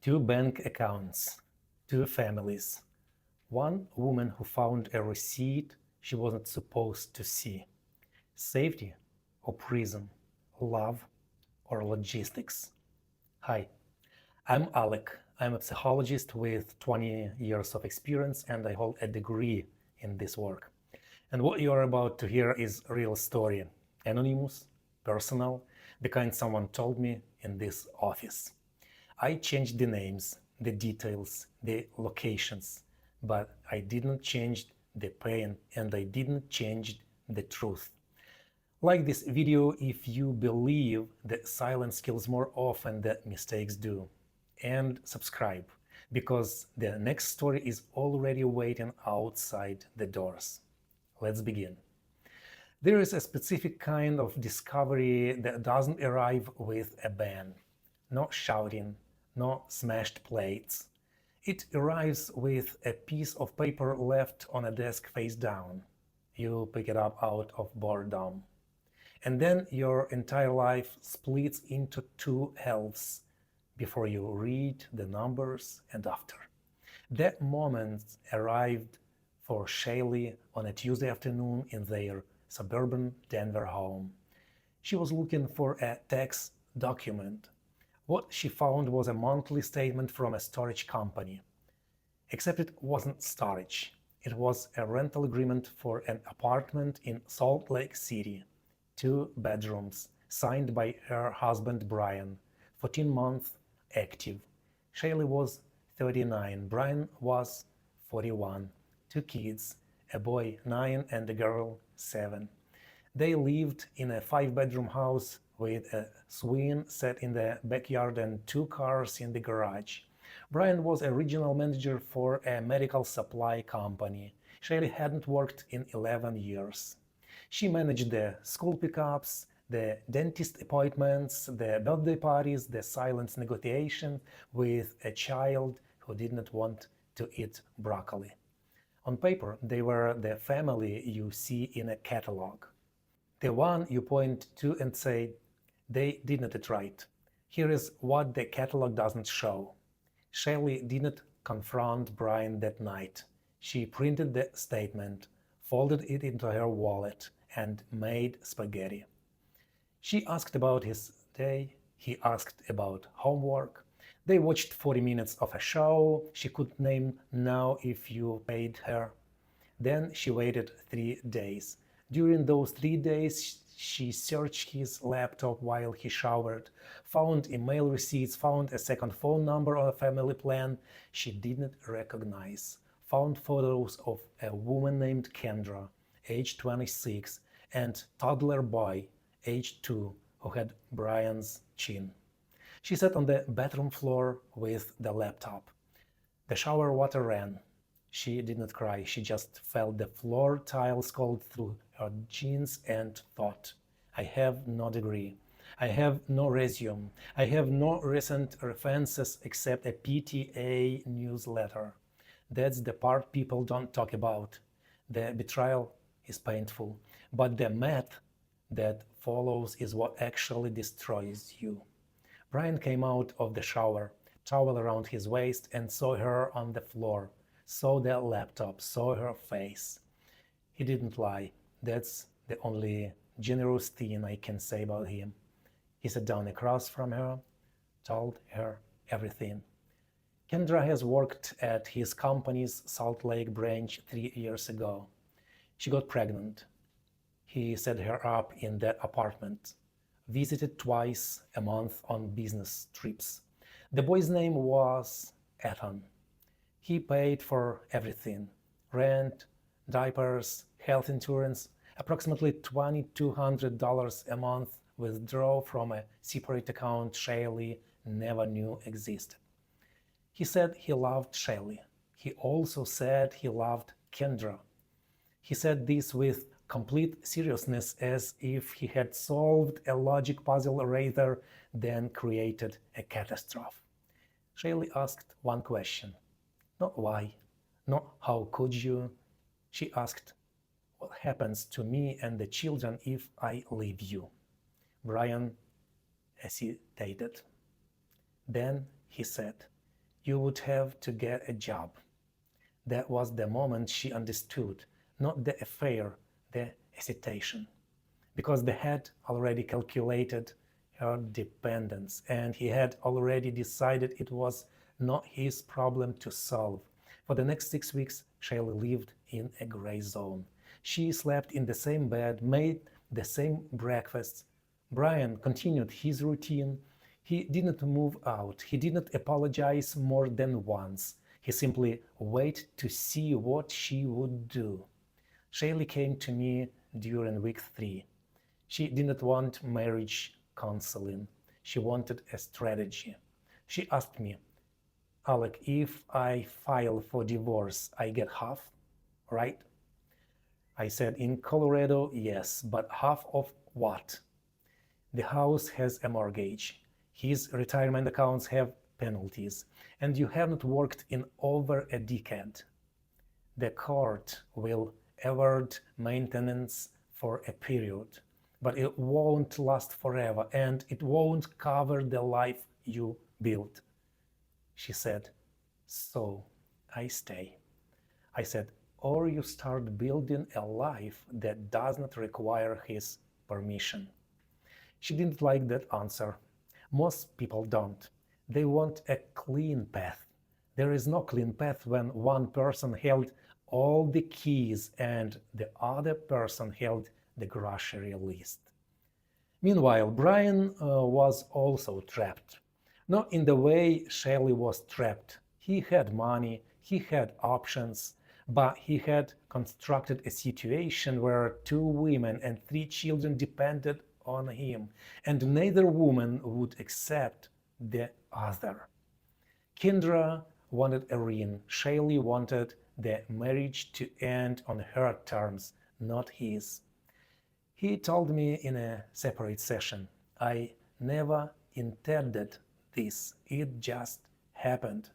Two bank accounts, two families. One woman who found a receipt she wasn't supposed to see. Safety or prison? Love or logistics? Hi, I'm Alec. I'm a psychologist with 20 years of experience and I hold a degree in this work. And what you are about to hear is a real story. Anonymous, personal, the kind someone told me in this office. I changed the names, the details, the locations, but I didn't change the pain and I didn't change the truth. Like this video if you believe that silence kills more often than mistakes do. And subscribe, because the next story is already waiting outside the doors. Let's begin. There is a specific kind of discovery that doesn't arrive with a bang. No shouting, no smashed plates. It arrives with a piece of paper left on a desk face down. You pick it up out of boredom. And then your entire life splits into two halves before you read the numbers and after. That moment arrived for Shaylee on a Tuesday afternoon in their suburban Denver home. She was looking for a tax document. What she found was a monthly statement from a storage company. Except it wasn't storage. It was a rental agreement for an apartment in Salt Lake City. 2 bedrooms, signed by her husband Brian, 14 months active. Shaylee was 39, Brian was 41. 2 kids, a boy 9 and a girl 7. They lived in a 5-bedroom house with a swing set in the backyard and 2 cars in the garage. Brian was a regional manager for a medical supply company. Shaylee hadn't worked in 11 years. She managed the school pickups, the dentist appointments, the birthday parties, the silent negotiation with a child who did not want to eat broccoli. On paper, they were the family you see in a catalog. The one you point to and say, they didn't it right. Here is what the catalog doesn't show. Shaylee didn't confront Brian that night. She printed the statement, folded it into her wallet, and made spaghetti. She asked about his day, he asked about homework. They watched 40 minutes of a show she could name now if you paid her. Then she waited 3 days. During those 3 days, she searched his laptop while he showered, found email receipts, found a second phone number on a family plan she didn't recognize, found photos of a woman named Kendra, age 26, and toddler boy, age 2, who had Brian's chin. She sat on the bathroom floor with the laptop. The shower water ran. She didn't cry, she just felt the floor tiles cold through her jeans and thought, I have no degree, I have no resume, I have no recent references except a PTA newsletter. That's the part people don't talk about. The betrayal is painful, but the math that follows is what actually destroys you. Brian came out of the shower, towel around his waist, and saw her on the floor, saw the laptop, saw her face. He didn't lie. That's the only generous thing I can say about him. He sat down across from her, told her everything. Kendra has worked at his company's Salt Lake branch 3 years ago. She got pregnant. He set her up in that apartment, visited twice a month on business trips. The boy's name was Ethan. He paid for everything: rent, diapers, health insurance, approximately $2,200 a month withdraw from a separate account Shaylee never knew existed. He said he loved Shaylee. He also said he loved Kendra. He said this with complete seriousness, as if he had solved a logic puzzle rather than created a catastrophe. Shaylee asked one question. Not why, not how could you. She asked, what happens to me and the children if I leave you? Brian hesitated. Then he said, You would have to get a job. That was the moment she understood, not the affair, the hesitation. Because they had already calculated her dependence, and he had already decided it was not his problem to solve. For the next 6 weeks, Shaylee lived in a gray zone. She slept in the same bed, made the same breakfasts. Brian continued his routine. He didn't move out. He didn't apologize more than once. He simply waited to see what she would do. Shaylee came to me during week 3. She didn't want marriage counseling. She wanted a strategy. She asked me, Alec, if I file for divorce, I get half, right? I said, in Colorado, yes, but half of what? The house has a mortgage. His retirement accounts have penalties, and you haven't worked in over a decade. The court will award maintenance for a period, but it won't last forever, and it won't cover the life you built. She said, so I stay. I said, or you start building a life that does not require his permission. She didn't like that answer. Most people don't. They want a clean path. There is no clean path when one person held all the keys and the other person held the grocery list. Meanwhile, Brian was also trapped. Not in the way Shaylee was trapped. He had money, he had options, but he had constructed a situation where 2 women and 3 children depended on him, and neither woman would accept the other. Kendra wanted a ring. Shaylee wanted the marriage to end on her terms, not his. He told me in a separate session, I never intended this, it just happened.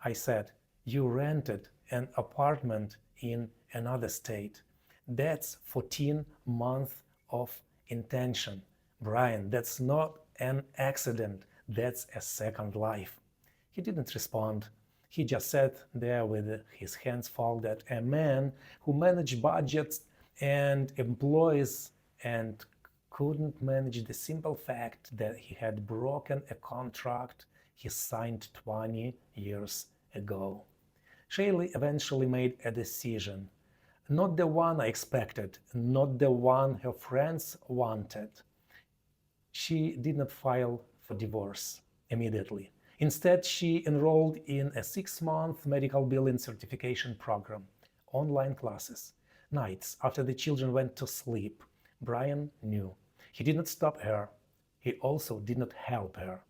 I said, you rented an apartment in another state. That's 14 months of intention. Brian, that's not an accident, that's a second life. He didn't respond. He just sat there with his hands folded, a man who managed budgets and employees and couldn't manage the simple fact that he had broken a contract he signed 20 years ago. Shaylee eventually made a decision. Not the one I expected, not the one her friends wanted. She did not file for divorce immediately. Instead, she enrolled in a 6-month medical billing certification program, online classes. Nights after the children went to sleep, Brian knew. He did not stop her. He also did not help her.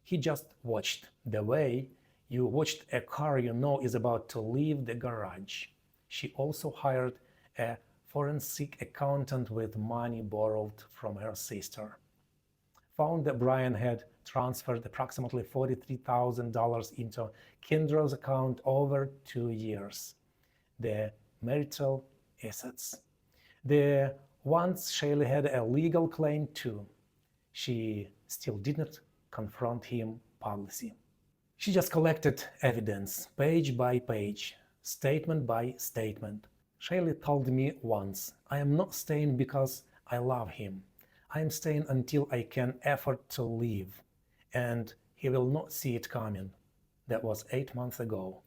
He just watched, the way you watched a car you know is about to leave the garage. She also hired a forensic accountant with money borrowed from her sister. Found that Brian had transferred approximately $43,000 into Kendra's account over 2 years. The marital assets. The ones Shaylee had a legal claim to. She still did not confront him publicly. She just collected evidence, page by page, statement by statement. Shaylee told me once, I am not staying because I love him. I am staying until I can afford to leave, and he will not see it coming. That was 8 months ago.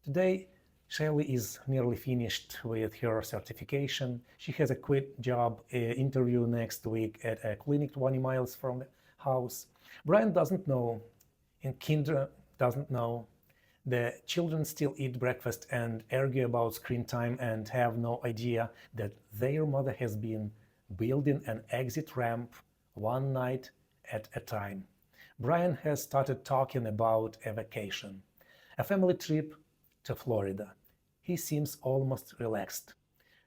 Today, Shaylee is nearly finished with her certification. She has a quick job interview next week at a clinic 20 miles from the house. Brian doesn't know, and Kendra doesn't know. The children still eat breakfast and argue about screen time and have no idea that their mother has been building an exit ramp one night at a time. Brian has started talking about a vacation, a family trip to Florida. He seems almost relaxed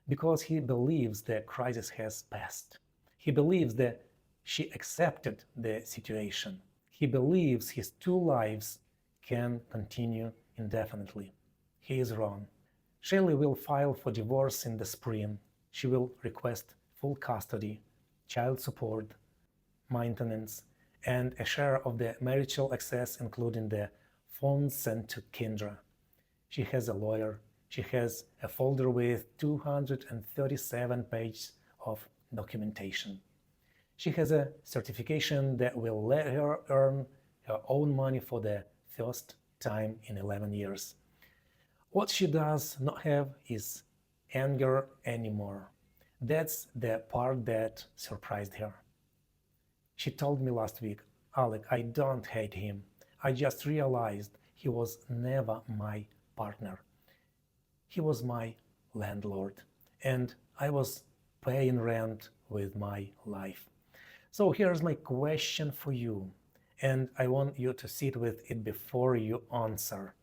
because he believes the crisis has passed. He believes that she accepted the situation. He believes his 2 lives can continue indefinitely. He is wrong. Shaylee will file for divorce in the spring. She will request full custody, child support, maintenance, and a share of the marital excess, including the Phone sent to Kindra. She has a lawyer. She has a folder with 237 pages of documentation. She has a certification that will let her earn her own money for the first time in 11 years. What she does not have is anger anymore. That's the part that surprised her. She told me last week, Alec, I don't hate him. I just realized he was never my partner. He was my landlord, and I was paying rent with my life. So here's my question for you, and I want you to sit with it before you answer.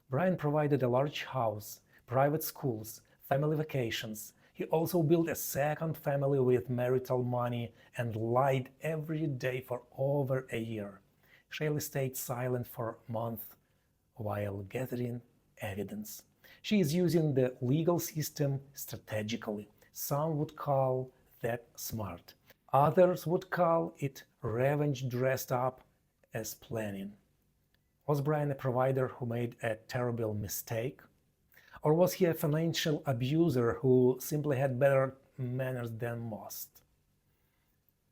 Brian provided a large house, private schools, family vacations. He also built a second family with marital money and lied every day for over a year. Shelley stayed silent for a month while gathering evidence. She is using the legal system strategically. Some would call that smart. Others would call it revenge dressed up as planning. Was Brian a provider who made a terrible mistake? Or was he a financial abuser who simply had better manners than most?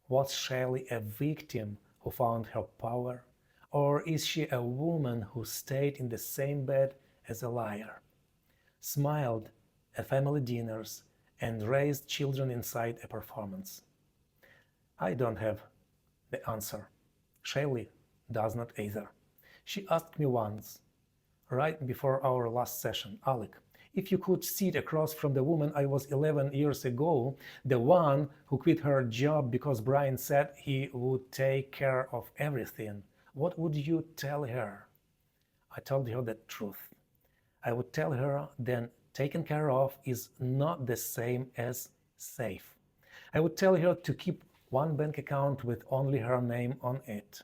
Was Shelley a victim who found her power? Or is she a woman who stayed in the same bed as a liar, smiled at family dinners, and raised children inside a performance? I don't have the answer. Shelley does not either. She asked me once, right before our last session, Alec, if you could sit across from the woman I was 11 years ago, the one who quit her job because Brian said he would take care of everything, what would you tell her? I told her the truth. I would tell her then taken care of is not the same as safe. I would tell her to keep one bank account with only her name on it.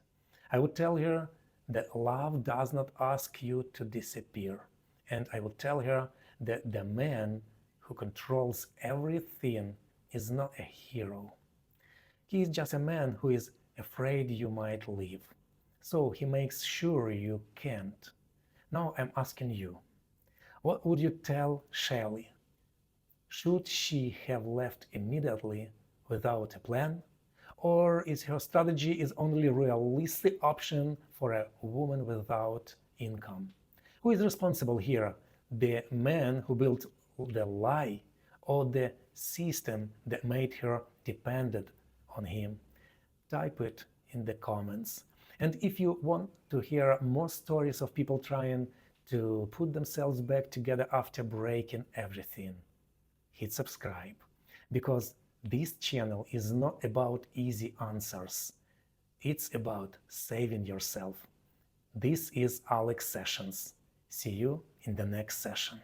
I would tell her that love does not ask you to disappear. And I would tell her that the man who controls everything is not a hero. He is just a man who is afraid you might leave. So he makes sure you can't. Now I'm asking you, what would you tell Shelley? Should she have left immediately without a plan? Or is her strategy is only a realistic option for a woman without income? Who is responsible here? The man who built the lie or the system that made her dependent on him? Type it in the comments. And if you want to hear more stories of people trying to put themselves back together after breaking everything, hit subscribe, because this channel is not about easy answers. It's about saving yourself. This is Alex Sessions. See you in the next session.